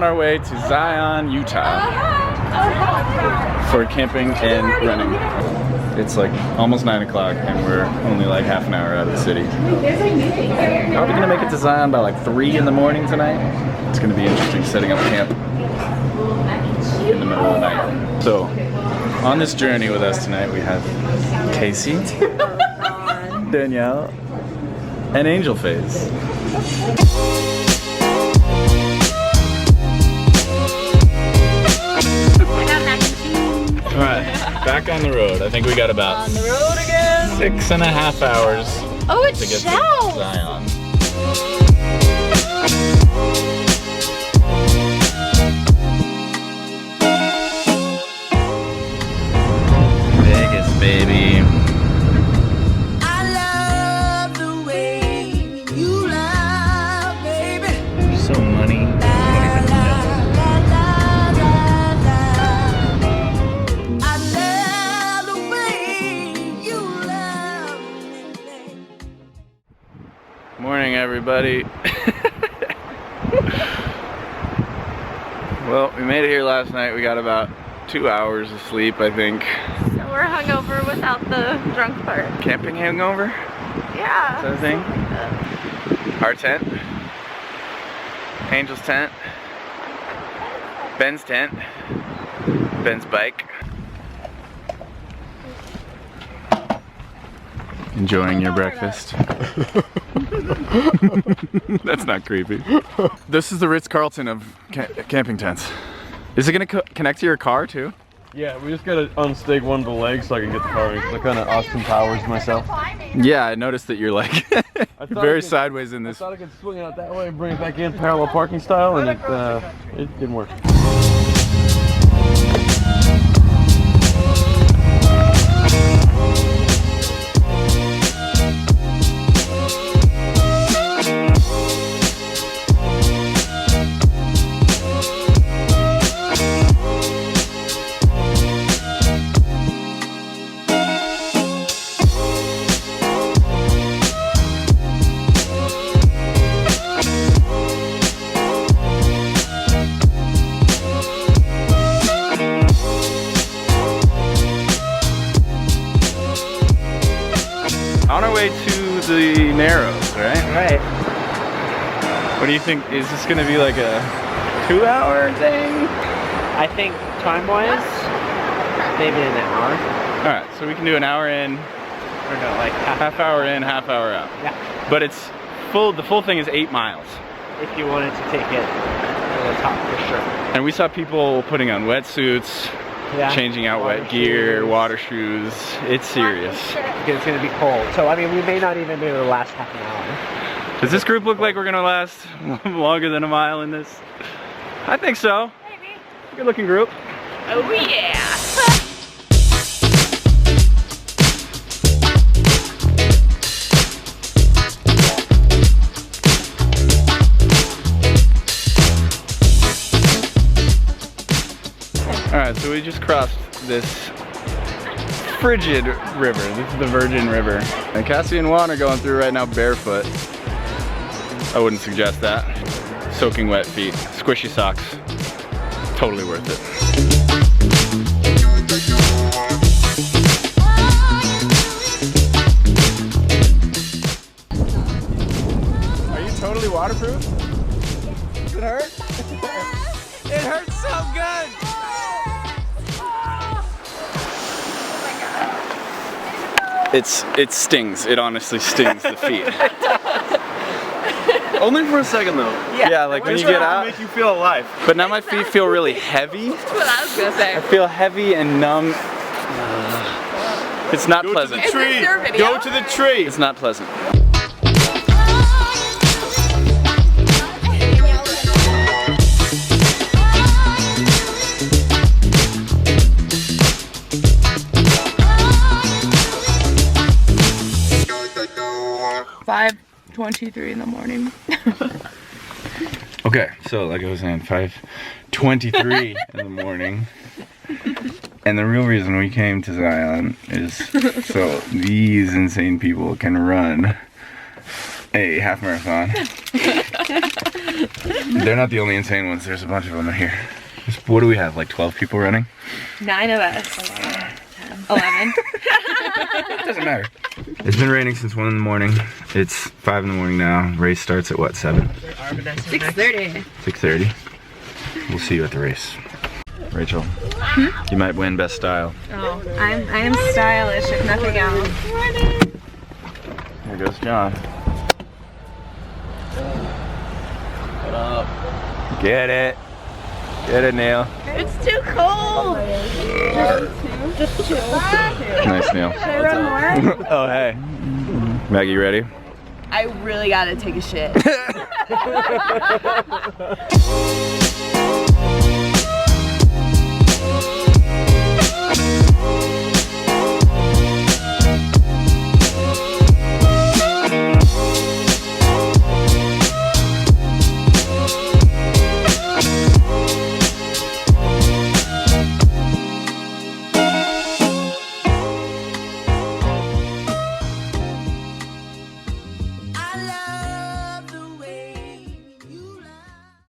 on our way to Zion, Utah for camping and running. It's like almost 9 o'clock and we're only like half an hour out of the city. Probably gonna make it to Zion by like 3 in the morning tonight. It's gonna be interesting setting up camp in the middle of the night. So, on this journey with us tonight we have Casey, Danielle, and Angel Face. Alright, back on the road. I think we got about on the road again. 6.5 hours to get to Zion. Vegas, baby. I love the way you love, baby. You're so money. Morning, everybody. Well, we made it here last night. We got about 2 hours of sleep, I think. So we're hungover without the drunk part. Camping hangover? Yeah. Is that a thing? Our tent. Angel's tent. Ben's tent. Ben's bike. Enjoying your breakfast. That's not creepy. This is the Ritz-Carlton of camping tents. Is it gonna connect to your car too? Yeah, we just gotta unstake one of the legs so I can get the car in, because I kind of Austin Powers myself. Yeah, I noticed that you're like very sideways in this. I thought I could swing it out that way and bring it back in parallel parking style, and it didn't work. On our way to the Narrows, right? Right. What do you think? Is this gonna be like a 2-hour thing? I think time-wise, maybe an hour. Alright, so we can do an hour in, Or no, like half hour in, half hour out. Yeah. But it's full, the full thing is 8 miles. If you wanted to take it to the top for sure. And we saw people putting on wetsuits, Yeah. changing out Water wet gear, shoes. water shoes. It's serious. Because it's gonna be cold. So I mean, we may not even be able to last half an hour. Does this group look like we're gonna last longer than a mile in this? I think so. Maybe. Good looking group. Oh yeah. Alright, so we just crossed this frigid river. This is the Virgin River. And Cassie and Juan are going through right now barefoot. I wouldn't suggest that. Soaking wet feet, squishy socks. Totally worth it. Are you totally waterproof? Does it hurt? It hurts so good! It stings. It honestly stings the feet. Only for a second though. Yeah, like when you get out. Make you feel alive. But now my feet feel really heavy. That's what I was gonna say. I feel heavy and numb. It's not pleasant. Is this your video? Go to the tree. It's not pleasant. Five 23 in the morning. Okay, so like I was saying, 5:23 in the morning. And the real reason we came to Zion is so these insane people can run a half marathon. They're not the only insane ones. There's a bunch of them in here. What do we have? Like 12 people running? 9 of us. 11. Doesn't matter. It's been raining since 1 in the morning. It's 5 in the morning now. Race starts at what, 7? 6:30. 6:30. We'll see you at the race. Rachel, you might win best style. Oh, I am stylish if nothing else. Here goes John. What up? Get it. Get it, Neil. It's too cold. Just two. Nice, Neil. Should I run more? Oh, hey. Maggie, you ready? I really gotta take a shit.